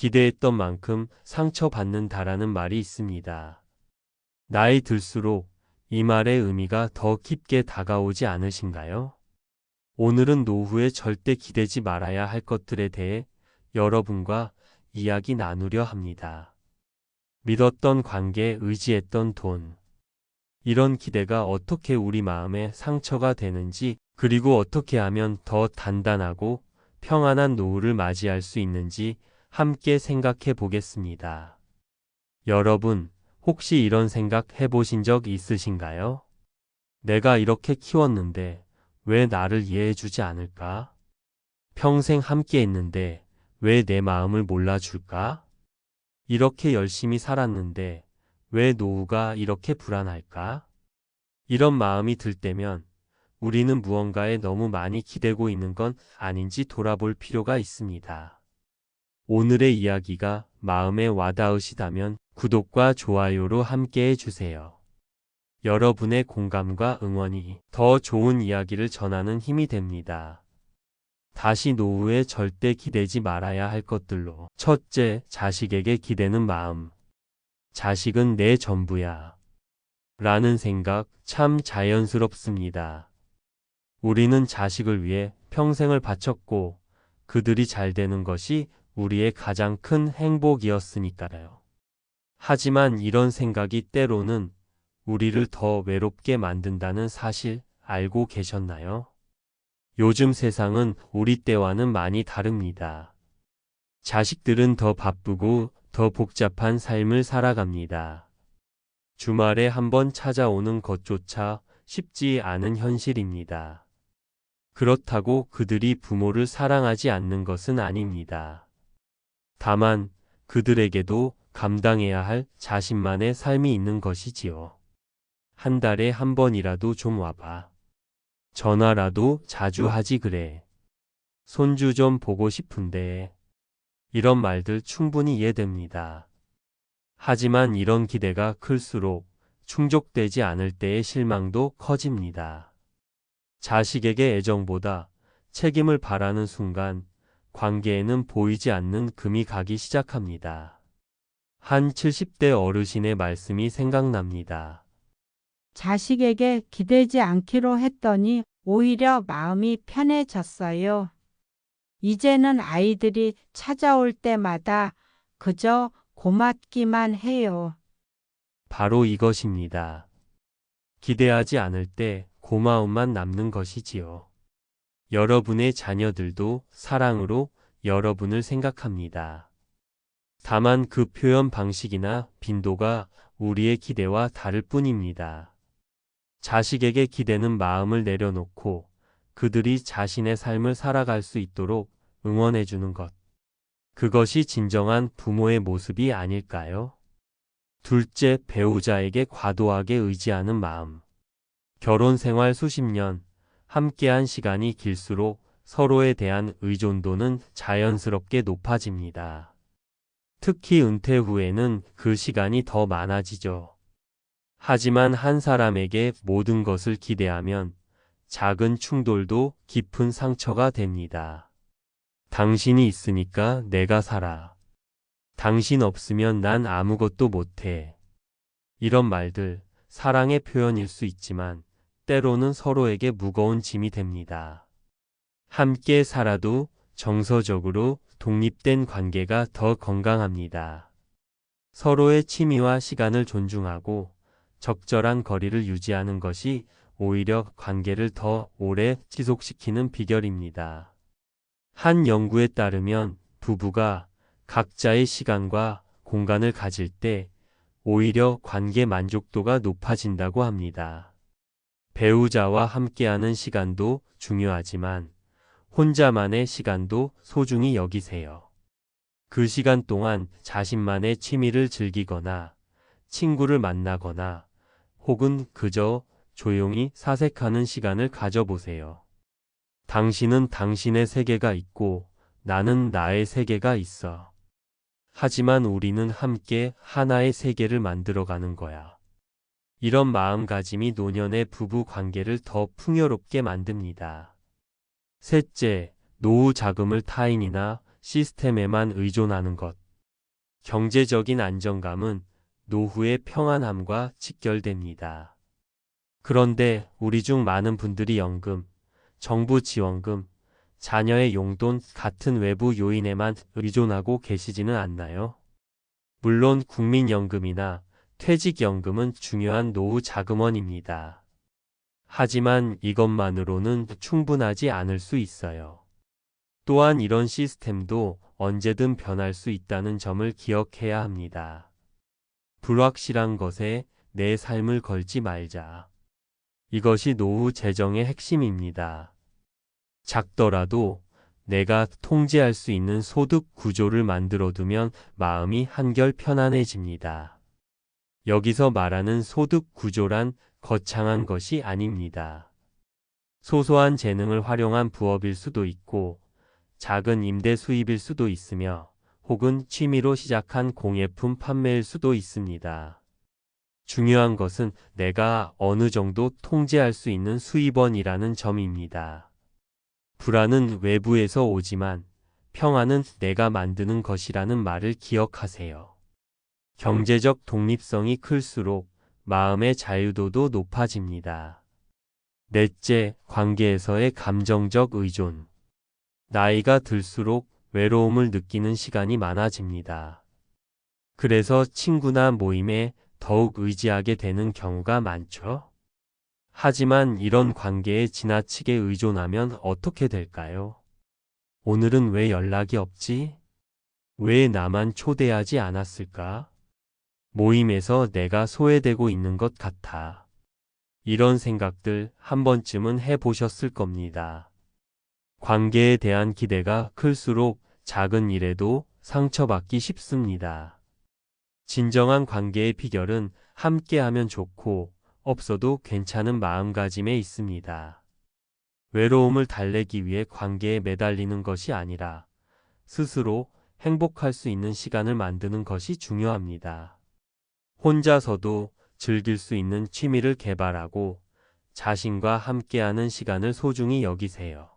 기대했던 만큼 상처받는다라는 말이 있습니다. 나이 들수록 이 말의 의미가 더 깊게 다가오지 않으신가요? 오늘은 노후에 절대 기대지 말아야 할 것들에 대해 여러분과 이야기 나누려 합니다. 믿었던 관계, 의지했던 돈. 이런 기대가 어떻게 우리 마음에 상처가 되는지, 그리고 어떻게 하면 더 단단하고 평안한 노후를 맞이할 수 있는지 함께 생각해 보겠습니다. 여러분, 혹시 이런 생각 해보신 적 있으신가요? 내가 이렇게 키웠는데 왜 나를 이해해주지 않을까? 평생 함께 했는데 왜 내 마음을 몰라줄까? 이렇게 열심히 살았는데 왜 노후가 이렇게 불안할까? 이런 마음이 들 때면 우리는 무언가에 너무 많이 기대고 있는 건 아닌지 돌아볼 필요가 있습니다. 오늘의 이야기가 마음에 와닿으시다면 구독과 좋아요로 함께 해주세요. 여러분의 공감과 응원이 더 좋은 이야기를 전하는 힘이 됩니다. 다시 노후에 절대 기대지 말아야 할 것들로. 첫째, 자식에게 기대는 마음. 자식은 내 전부야. 라는 생각 참 자연스럽습니다. 우리는 자식을 위해 평생을 바쳤고 그들이 잘 되는 것이 우리의 가장 큰 행복이었으니까요. 하지만 이런 생각이 때로는 우리를 더 외롭게 만든다는 사실 알고 계셨나요? 요즘 세상은 우리 때와는 많이 다릅니다. 자식들은 더 바쁘고 더 복잡한 삶을 살아갑니다. 주말에 한번 찾아오는 것조차 쉽지 않은 현실입니다. 그렇다고 그들이 부모를 사랑하지 않는 것은 아닙니다. 다만 그들에게도 감당해야 할 자신만의 삶이 있는 것이지요. 한 달에 한 번이라도 좀 와봐. 전화라도 자주 하지 그래. 손주 좀 보고 싶은데. 이런 말들 충분히 이해됩니다. 하지만 이런 기대가 클수록 충족되지 않을 때의 실망도 커집니다. 자식에게 애정보다 책임을 바라는 순간 관계에는 보이지 않는 금이 가기 시작합니다. 한 70대 어르신의 말씀이 생각납니다. 자식에게 기대지 않기로 했더니 오히려 마음이 편해졌어요. 이제는 아이들이 찾아올 때마다 그저 고맙기만 해요. 바로 이것입니다. 기대하지 않을 때 고마움만 남는 것이지요. 여러분의 자녀들도 사랑으로 여러분을 생각합니다. 다만 그 표현 방식이나 빈도가 우리의 기대와 다를 뿐입니다. 자식에게 기대는 마음을 내려놓고 그들이 자신의 삶을 살아갈 수 있도록 응원해주는 것. 그것이 진정한 부모의 모습이 아닐까요? 둘째, 배우자에게 과도하게 의지하는 마음. 결혼 생활 수십 년, 함께한 시간이 길수록 서로에 대한 의존도는 자연스럽게 높아집니다. 특히 은퇴 후에는 그 시간이 더 많아지죠. 하지만 한 사람에게 모든 것을 기대하면 작은 충돌도 깊은 상처가 됩니다. 당신이 있으니까 내가 살아. 당신 없으면 난 아무것도 못해. 이런 말들, 사랑의 표현일 수 있지만 때로는 서로에게 무거운 짐이 됩니다. 함께 살아도 정서적으로 독립된 관계가 더 건강합니다. 서로의 취미와 시간을 존중하고 적절한 거리를 유지하는 것이 오히려 관계를 더 오래 지속시키는 비결입니다. 한 연구에 따르면 부부가 각자의 시간과 공간을 가질 때 오히려 관계 만족도가 높아진다고 합니다. 배우자와 함께하는 시간도 중요하지만 혼자만의 시간도 소중히 여기세요. 그 시간 동안 자신만의 취미를 즐기거나 친구를 만나거나 혹은 그저 조용히 사색하는 시간을 가져보세요. 당신은 당신의 세계가 있고 나는 나의 세계가 있어. 하지만 우리는 함께 하나의 세계를 만들어가는 거야. 이런 마음가짐이 노년의 부부 관계를 더 풍요롭게 만듭니다. 셋째, 노후 자금을 타인이나 시스템에만 의존하는 것. 경제적인 안정감은 노후의 평안함과 직결됩니다. 그런데 우리 중 많은 분들이 연금, 정부 지원금, 자녀의 용돈 같은 외부 요인에만 의존하고 계시지는 않나요? 물론 국민연금이나 퇴직연금은 중요한 노후 자금원입니다. 하지만 이것만으로는 충분하지 않을 수 있어요. 또한 이런 시스템도 언제든 변할 수 있다는 점을 기억해야 합니다. 불확실한 것에 내 삶을 걸지 말자. 이것이 노후 재정의 핵심입니다. 작더라도 내가 통제할 수 있는 소득 구조를 만들어두면 마음이 한결 편안해집니다. 여기서 말하는 소득 구조란 거창한 것이 아닙니다. 소소한 재능을 활용한 부업일 수도 있고 작은 임대 수입일 수도 있으며 혹은 취미로 시작한 공예품 판매일 수도 있습니다. 중요한 것은 내가 어느 정도 통제할 수 있는 수입원이라는 점입니다. 불안은 외부에서 오지만 평안은 내가 만드는 것이라는 말을 기억하세요. 경제적 독립성이 클수록 마음의 자유도도 높아집니다. 넷째, 관계에서의 감정적 의존. 나이가 들수록 외로움을 느끼는 시간이 많아집니다. 그래서 친구나 모임에 더욱 의지하게 되는 경우가 많죠. 하지만 이런 관계에 지나치게 의존하면 어떻게 될까요? 오늘은 왜 연락이 없지? 왜 나만 초대하지 않았을까? 모임에서 내가 소외되고 있는 것 같아. 이런 생각들 한 번쯤은 해보셨을 겁니다. 관계에 대한 기대가 클수록 작은 일에도 상처받기 쉽습니다. 진정한 관계의 비결은 함께하면 좋고 없어도 괜찮은 마음가짐에 있습니다. 외로움을 달래기 위해 관계에 매달리는 것이 아니라 스스로 행복할 수 있는 시간을 만드는 것이 중요합니다. 혼자서도 즐길 수 있는 취미를 개발하고 자신과 함께하는 시간을 소중히 여기세요.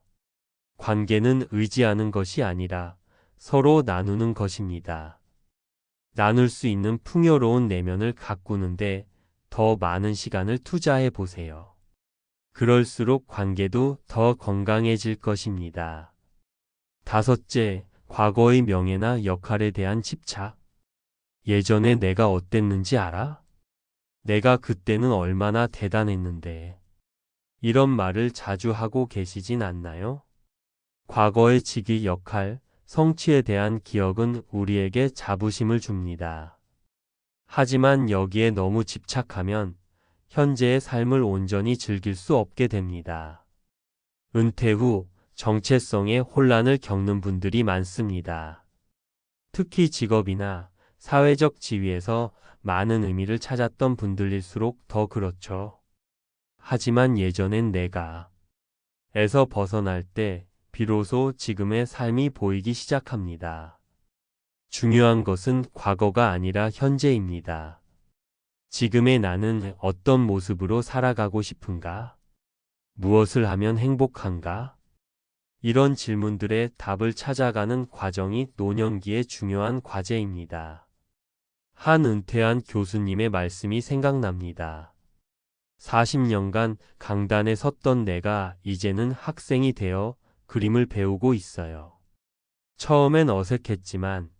관계는 의지하는 것이 아니라 서로 나누는 것입니다. 나눌 수 있는 풍요로운 내면을 가꾸는데 더 많은 시간을 투자해 보세요. 그럴수록 관계도 더 건강해질 것입니다. 다섯째, 과거의 명예나 역할에 대한 집착. 예전에 내가 어땠는지 알아? 내가 그때는 얼마나 대단했는데. 이런 말을 자주 하고 계시진 않나요? 과거의 직위, 역할, 성취에 대한 기억은 우리에게 자부심을 줍니다. 하지만 여기에 너무 집착하면 현재의 삶을 온전히 즐길 수 없게 됩니다. 은퇴 후 정체성의 혼란을 겪는 분들이 많습니다. 특히 직업이나 사회적 지위에서 많은 의미를 찾았던 분들일수록 더 그렇죠. 하지만 예전엔 내가 에서 벗어날 때 비로소 지금의 삶이 보이기 시작합니다. 중요한 것은 과거가 아니라 현재입니다. 지금의 나는 어떤 모습으로 살아가고 싶은가? 무엇을 하면 행복한가? 이런 질문들의 답을 찾아가는 과정이 노년기의 중요한 과제입니다. 한 은퇴한 교수님의 말씀이 생각납니다. 40년간 강단에 섰던 내가 이제는 학생이 되어 그림을 배우고 있어요. 처음엔 어색했지만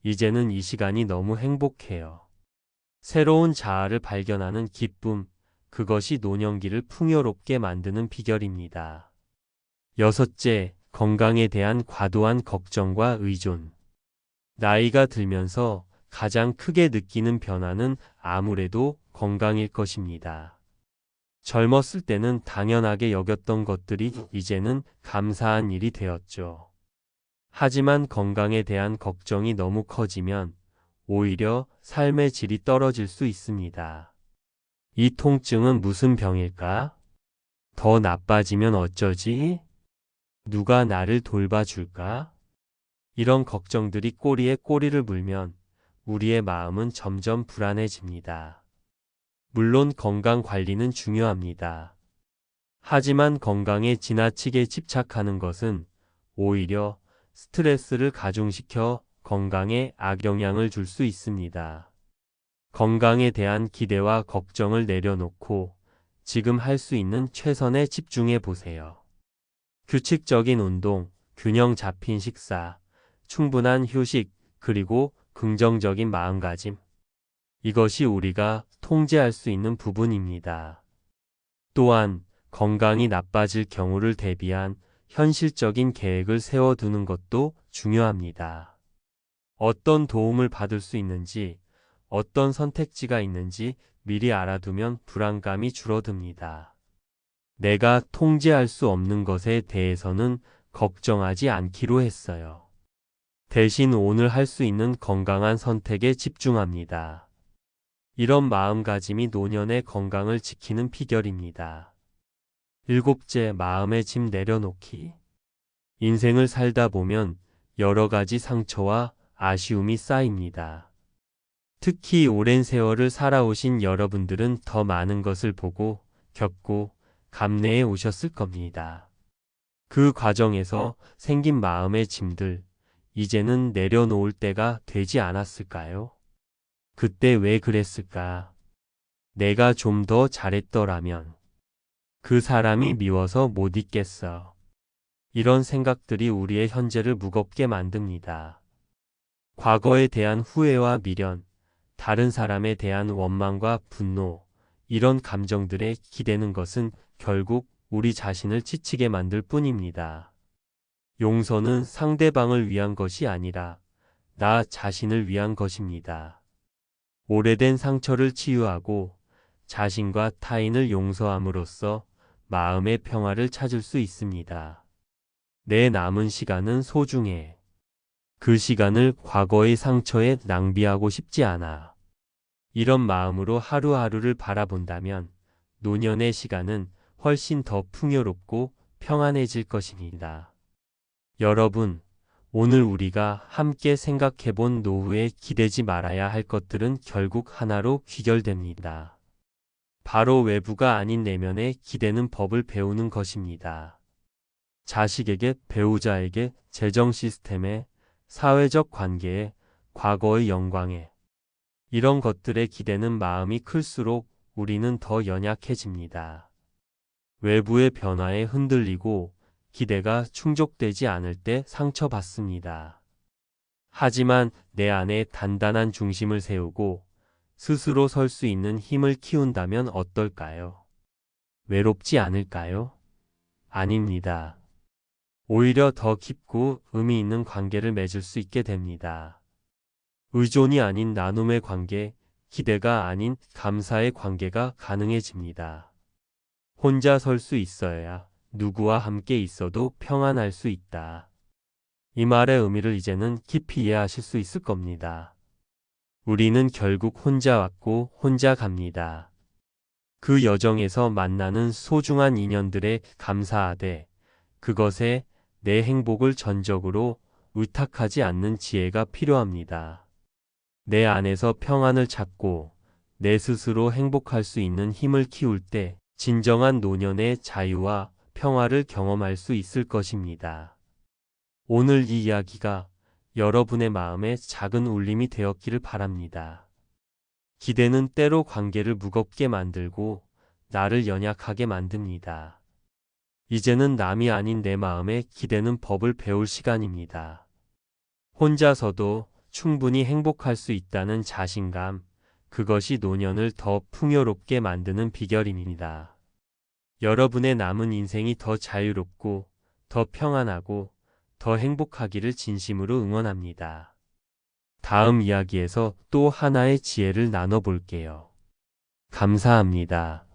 이제는 이 시간이 너무 행복해요. 새로운 자아를 발견하는 기쁨, 그것이 노년기를 풍요롭게 만드는 비결입니다. 여섯째, 건강에 대한 과도한 걱정과 의존. 나이가 들면서 가장 크게 느끼는 변화는 아무래도 건강일 것입니다. 젊었을 때는 당연하게 여겼던 것들이 이제는 감사한 일이 되었죠. 하지만 건강에 대한 걱정이 너무 커지면 오히려 삶의 질이 떨어질 수 있습니다. 이 통증은 무슨 병일까? 더 나빠지면 어쩌지? 누가 나를 돌봐줄까? 이런 걱정들이 꼬리에 꼬리를 물면 우리의 마음은 점점 불안해집니다. 물론 건강 관리는 중요합니다. 하지만 건강에 지나치게 집착하는 것은 오히려 스트레스를 가중시켜 건강에 악영향을 줄 수 있습니다. 건강에 대한 기대와 걱정을 내려놓고 지금 할 수 있는 최선에 집중해 보세요. 규칙적인 운동, 균형 잡힌 식사, 충분한 휴식, 그리고 긍정적인 마음가짐. 이것이 우리가 통제할 수 있는 부분입니다. 또한 건강이 나빠질 경우를 대비한 현실적인 계획을 세워두는 것도 중요합니다. 어떤 도움을 받을 수 있는지, 어떤 선택지가 있는지 미리 알아두면 불안감이 줄어듭니다. 내가 통제할 수 없는 것에 대해서는 걱정하지 않기로 했어요. 대신 오늘 할 수 있는 건강한 선택에 집중합니다. 이런 마음가짐이 노년의 건강을 지키는 비결입니다. 7째, 마음의 짐 내려놓기. 인생을 살다 보면 여러 가지 상처와 아쉬움이 쌓입니다. 특히 오랜 세월을 살아오신 여러분들은 더 많은 것을 보고, 겪고, 감내해 오셨을 겁니다. 그 과정에서 생긴 마음의 짐들, 이제는 내려놓을 때가 되지 않았을까요? 그때 왜 그랬을까? 내가 좀 더 잘했더라면. 그 사람이 미워서 못 있겠어. 이런 생각들이 우리의 현재를 무겁게 만듭니다. 과거에 대한 후회와 미련, 다른 사람에 대한 원망과 분노, 이런 감정들에 기대는 것은 결국 우리 자신을 지치게 만들 뿐입니다. 용서는 상대방을 위한 것이 아니라 나 자신을 위한 것입니다. 오래된 상처를 치유하고 자신과 타인을 용서함으로써 마음의 평화를 찾을 수 있습니다. 내 남은 시간은 소중해. 그 시간을 과거의 상처에 낭비하고 싶지 않아. 이런 마음으로 하루하루를 바라본다면 노년의 시간은 훨씬 더 풍요롭고 평안해질 것입니다. 여러분, 오늘 우리가 함께 생각해본 노후에 기대지 말아야 할 것들은 결국 하나로 귀결됩니다. 바로 외부가 아닌 내면의 기대는 법을 배우는 것입니다. 자식에게, 배우자에게, 재정 시스템에, 사회적 관계에, 과거의 영광에. 이런 것들에 기대는 마음이 클수록 우리는 더 연약해집니다. 외부의 변화에 흔들리고 기대가 충족되지 않을 때 상처받습니다. 하지만 내 안에 단단한 중심을 세우고 스스로 설 수 있는 힘을 키운다면 어떨까요? 외롭지 않을까요? 아닙니다. 오히려 더 깊고 의미 있는 관계를 맺을 수 있게 됩니다. 의존이 아닌 나눔의 관계, 기대가 아닌 감사의 관계가 가능해집니다. 혼자 설 수 있어야 누구와 함께 있어도 평안할 수 있다. 이 말의 의미를 이제는 깊이 이해하실 수 있을 겁니다. 우리는 결국 혼자 왔고 혼자 갑니다. 그 여정에서 만나는 소중한 인연들에 감사하되 그것에 내 행복을 전적으로 의탁하지 않는 지혜가 필요합니다. 내 안에서 평안을 찾고 내 스스로 행복할 수 있는 힘을 키울 때 진정한 노년의 자유와 평화를 경험할 수 있을 것입니다. 오늘 이 이야기가 여러분의 마음에 작은 울림이 되었기를 바랍니다. 기대는 때로 관계를 무겁게 만들고 나를 연약하게 만듭니다. 이제는 남이 아닌 내 마음에 기대는 법을 배울 시간입니다. 혼자서도 충분히 행복할 수 있다는 자신감, 그것이 노년을 더 풍요롭게 만드는 비결입니다. 여러분의 남은 인생이 더 자유롭고 더 평안하고 더 행복하기를 진심으로 응원합니다. 다음 이야기에서 또 하나의 지혜를 나눠볼게요. 감사합니다.